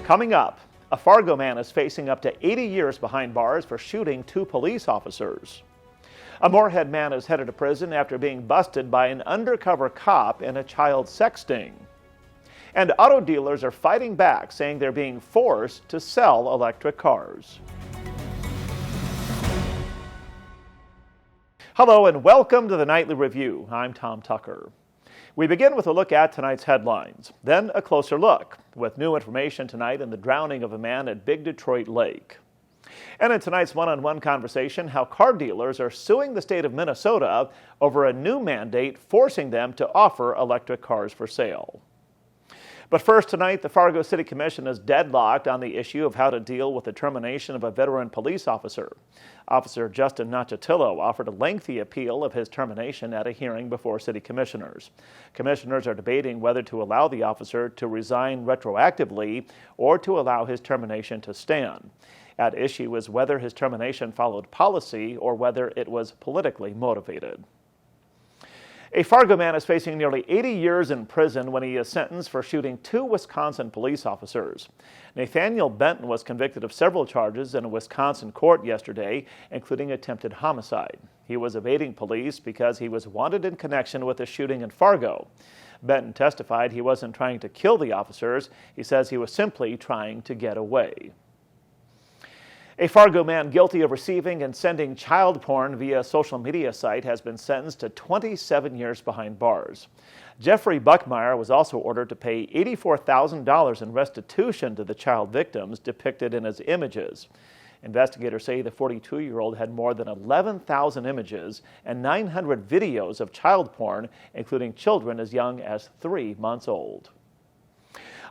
Coming up, a Fargo man is facing up to 80 years behind bars for shooting 2 police officers. A Moorhead man is headed to prison after being busted by an undercover cop in a child sex sting. And auto dealers are fighting back, saying they're being forced to sell electric cars. Hello and welcome to the Nightly Review. I'm Tom Tucker. We begin with a look at tonight's headlines, then a closer look with new information tonight in the drowning of a man at Big Detroit Lake. And in tonight's one-on-one conversation, how car dealers are suing the state of Minnesota over a new mandate forcing them to offer electric cars for sale. But first tonight, the Fargo City Commission is deadlocked on the issue of how to deal with the termination of a veteran police officer. Officer Justin Nacciatillo offered a lengthy appeal of his termination at a hearing before city commissioners. Commissioners are debating whether to allow the officer to resign retroactively or to allow his termination to stand. At issue is whether his termination followed policy or whether it was politically motivated. A Fargo man is facing nearly 80 years in prison when he is sentenced for shooting 2 Wisconsin police officers. Nathaniel Benton was convicted of several charges in a Wisconsin court yesterday, including attempted homicide. He was evading police because he was wanted in connection with a shooting in Fargo. Benton testified he wasn't trying to kill the officers. He says he was simply trying to get away. A Fargo man guilty of receiving and sending child porn via a social media site has been sentenced to 27 years behind bars. Jeffrey Buckmeyer was also ordered to pay $84,000 in restitution to the child victims depicted in his images. Investigators say the 42-year-old had more than 11,000 images and 900 videos of child porn, including children as young as 3 months old.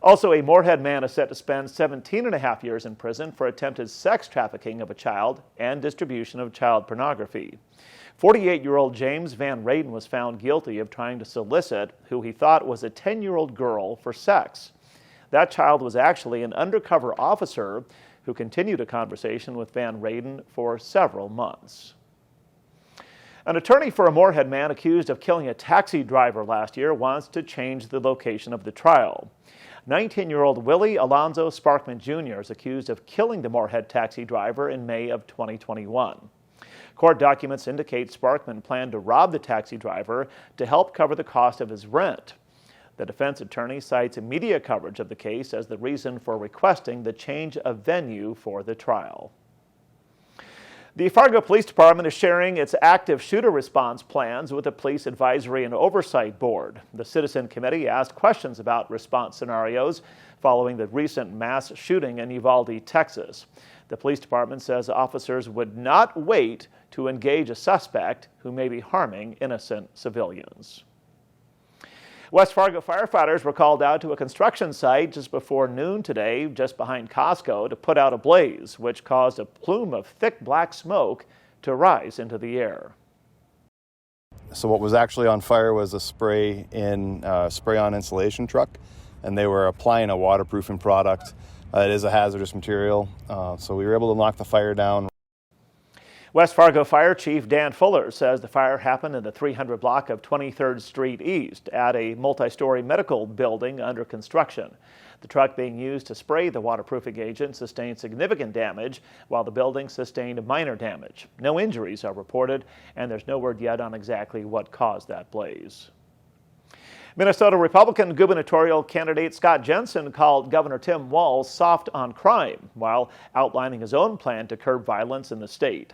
Also, a Moorhead man is set to spend 17.5 years in prison for attempted sex trafficking of a child and distribution of child pornography. 48-year-old James Van Raden was found guilty of trying to solicit who he thought was a 10-year-old girl for sex. That child was actually an undercover officer who continued a conversation with Van Raden for several months. An attorney for a Moorhead man accused of killing a taxi driver last year wants to change the location of the trial. 19-year-old Willie Alonzo Sparkman Jr. is accused of killing the Moorhead taxi driver in May of 2021. Court documents indicate Sparkman planned to rob the taxi driver to help cover the cost of his rent. The defense attorney cites media coverage of the case as the reason for requesting the change of venue for the trial. The Fargo Police Department is sharing its active shooter response plans with the Police Advisory and Oversight Board. The Citizen Committee asked questions about response scenarios following the recent mass shooting in Uvalde, Texas. The police department says officers would not wait to engage a suspect who may be harming innocent civilians. West Fargo firefighters were called out to a construction site just before noon today, just behind Costco, to put out a blaze, which caused a plume of thick black smoke to rise into the air. So what was actually on fire was a spray-on insulation truck, and they were applying a waterproofing product. It is a hazardous material, so we were able to knock the fire down. West Fargo Fire Chief Dan Fuller says the fire happened in the 300 block of 23rd Street East at a multi-story medical building under construction. The truck being used to spray the waterproofing agent sustained significant damage, while the building sustained minor damage. No injuries are reported, and there's no word yet on exactly what caused that blaze. Minnesota Republican gubernatorial candidate Scott Jensen called Governor Tim Walz soft on crime, while outlining his own plan to curb violence in the state.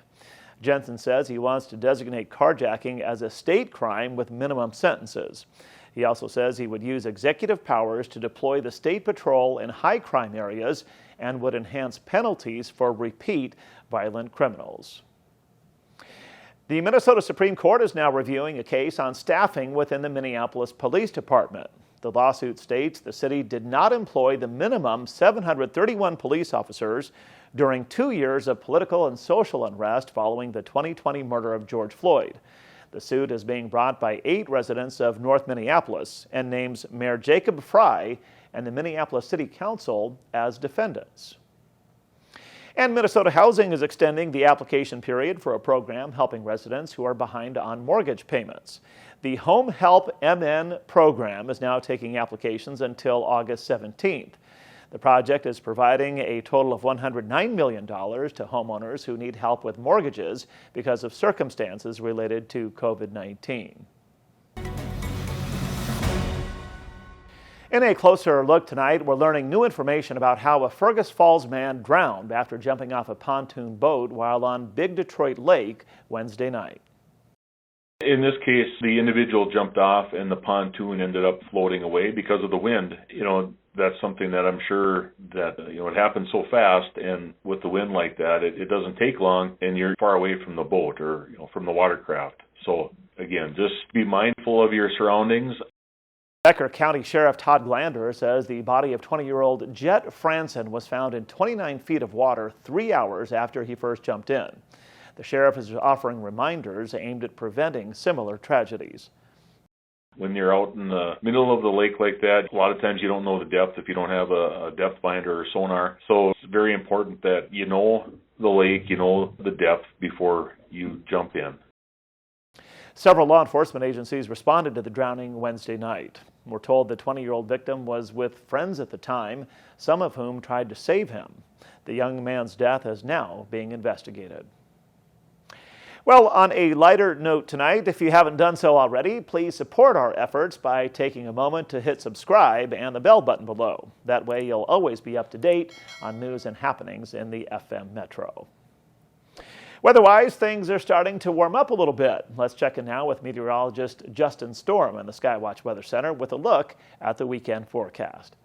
Jensen says he wants to designate carjacking as a state crime with minimum sentences. He also says he would use executive powers to deploy the state patrol in high crime areas and would enhance penalties for repeat violent criminals. The Minnesota Supreme Court is now reviewing a case on staffing within the Minneapolis Police Department. The lawsuit states the city did not employ the minimum 731 police officers during 2 years of political and social unrest following the 2020 murder of George Floyd. The suit is being brought by 8 residents of North Minneapolis and names Mayor Jacob Fry and the Minneapolis City Council as defendants. And Minnesota Housing is extending the application period for a program helping residents who are behind on mortgage payments. The Home Help MN program is now taking applications until August 17th. The project is providing a total of $109 million to homeowners who need help with mortgages because of circumstances related to COVID-19. In a closer look tonight, we're learning new information about how a Fergus Falls man drowned after jumping off a pontoon boat while on Big Detroit Lake Wednesday night. In this case, the individual jumped off and the pontoon ended up floating away because of the wind. That's something that I'm sure that, it happens so fast, and with the wind like that, it doesn't take long and you're far away from the boat or, from the watercraft. So again, just be mindful of your surroundings. Becker County Sheriff Todd Glander says the body of 20-year-old Jet Franson was found in 29 feet of water 3 hours after he first jumped in. The sheriff is offering reminders aimed at preventing similar tragedies. When you're out in the middle of the lake like that, a lot of times you don't know the depth if you don't have a depth finder or sonar. So it's very important that you know the lake, you know the depth before you jump in. Several law enforcement agencies responded to the drowning Wednesday night. We're told the 20-year-old victim was with friends at the time, some of whom tried to save him. The young man's death is now being investigated. Well, on a lighter note tonight, if you haven't done so already, please support our efforts by taking a moment to hit subscribe and the bell button below. That way you'll always be up to date on news and happenings in the FM Metro. Weather-wise, things are starting to warm up a little bit. Let's check in now with meteorologist Justin Storm in the Skywatch Weather Center with a look at the weekend forecast.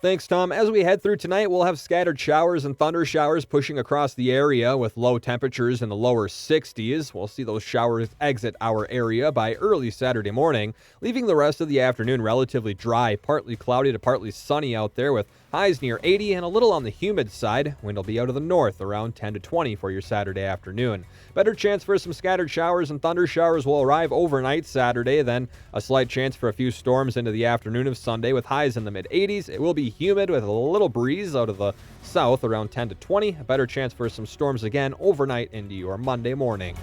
Thanks, Tom. As we head through tonight, we'll have scattered showers and thunder showers pushing across the area with low temperatures in the lower 60s. We'll see those showers exit our area by early Saturday morning, leaving the rest of the afternoon relatively dry, partly cloudy to partly sunny out there with highs near 80 and a little on the humid side. Wind will be out of the north around 10 to 20 for your Saturday afternoon. Better chance for some scattered showers and thunder showers will arrive overnight Saturday, then a slight chance for a few storms into the afternoon of Sunday with highs in the mid-80s. It will be humid with a little breeze out of the south around 10 to 20. A better chance for some storms again overnight into your Monday morning.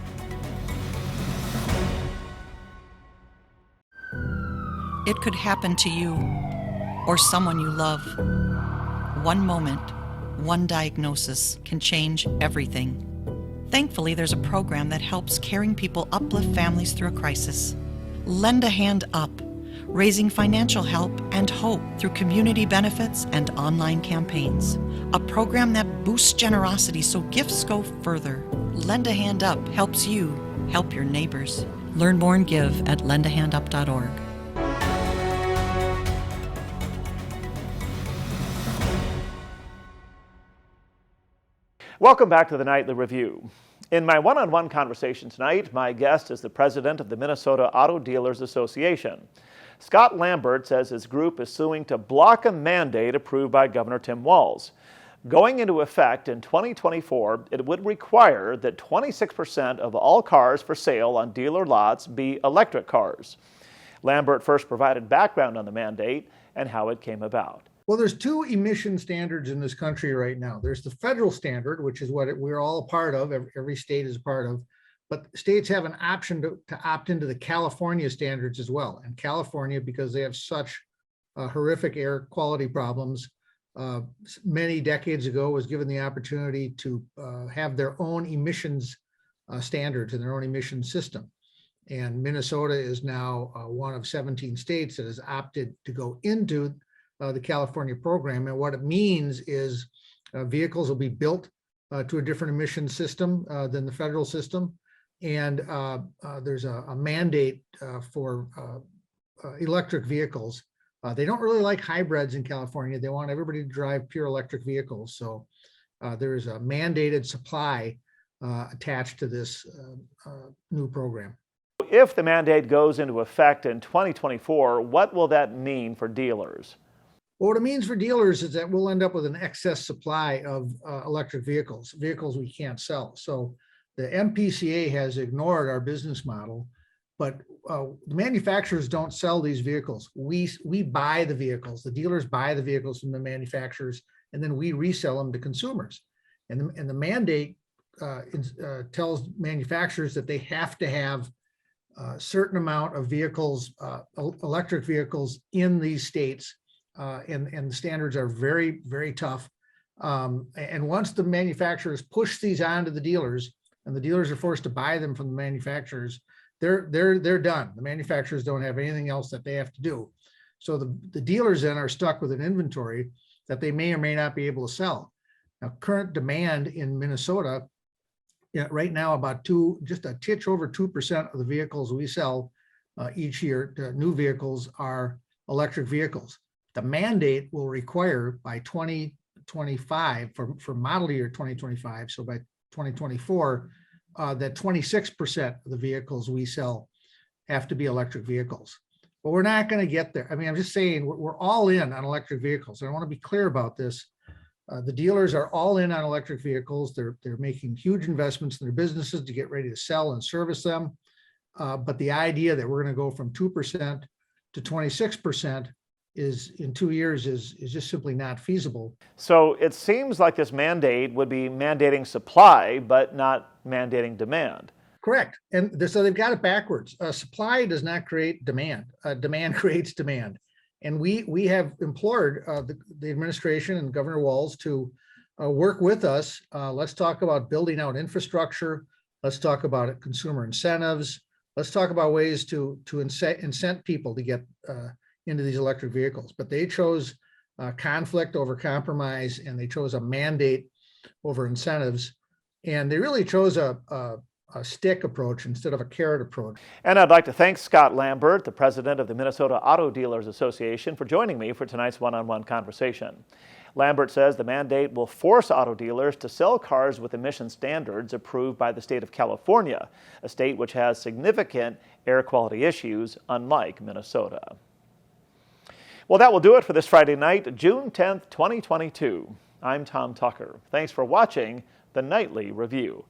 It could happen to you or someone you love. One moment, one diagnosis can change everything. Thankfully, there's a program that helps caring people uplift families through a crisis. Lend a Hand Up, raising financial help and hope through community benefits and online campaigns. A program that boosts generosity so gifts go further. Lend a Hand Up helps you help your neighbors. Learn more and give at lendahandup.org. Welcome back to the Nightly Review. In my one-on-one conversation tonight, my guest is the president of the Minnesota Auto Dealers Association. Scott Lambert says his group is suing to block a mandate approved by Governor Tim Walz. Going into effect in 2024, it would require that 26% of all cars for sale on dealer lots be electric cars. Lambert first provided background on the mandate and how it came about. Well, there's two emission standards in this country right now. There's the federal standard, which is what we're all a part of, every state is a part of, but states have an option to opt into the California standards as well. And California, because they have such horrific air quality problems, many decades ago was given the opportunity to have their own emissions standards and their own emission system. And Minnesota is now one of 17 states that has opted to go into the California program. And what it means is vehicles will be built to a different emission system than the federal system. And there's a mandate for electric vehicles. They don't really like hybrids in California. They want everybody to drive pure electric vehicles. So there's a mandated supply attached to this new program. If the mandate goes into effect in 2024, what will that mean for dealers? Well, what it means for dealers is that we'll end up with an excess supply of electric vehicles we can't sell. So the MPCA has ignored our business model, but the manufacturers don't sell these vehicles. We buy the vehicles. The dealers buy the vehicles from the manufacturers, and then we resell them to consumers. And the mandate tells manufacturers that they have to have a certain amount of vehicles, electric vehicles in these states and the standards are very, very tough. And once the manufacturers push these onto the dealers, and the dealers are forced to buy them from the manufacturers, they're done. The manufacturers don't have anything else that they have to do. So the dealers then are stuck with an inventory that they may or may not be able to sell. Now, current demand in Minnesota, right now, just a titch over 2% of the vehicles we sell each year, new vehicles, are electric vehicles. The mandate will require by 2025, for model year 2025, so by 2024, that 26% of the vehicles we sell have to be electric vehicles. But we're not going to get there. I mean, I'm just saying we're all in on electric vehicles. And I want to be clear about this. The dealers are all in on electric vehicles. They're making huge investments in their businesses to get ready to sell and service them. But the idea that we're going to go from 2% to 26% in 2 years is just simply not feasible. So it seems like this mandate would be mandating supply, but not mandating demand. Correct. And so they've got it backwards. Supply does not create demand. Demand creates demand. And we have implored the administration and Governor Walz to work with us. Let's talk about building out infrastructure. Let's talk about consumer incentives. Let's talk about ways to incent people to get into these electric vehicles. But they chose conflict over compromise, and they chose a mandate over incentives. And they really chose a stick approach instead of a carrot approach. And I'd like to thank Scott Lambert, the president of the Minnesota Auto Dealers Association, for joining me for tonight's one-on-one conversation. Lambert says the mandate will force auto dealers to sell cars with emission standards approved by the state of California, a state which has significant air quality issues, unlike Minnesota. Well, that will do it for this Friday night, June 10th, 2022. I'm Tom Tucker. Thanks for watching the Nightly Review.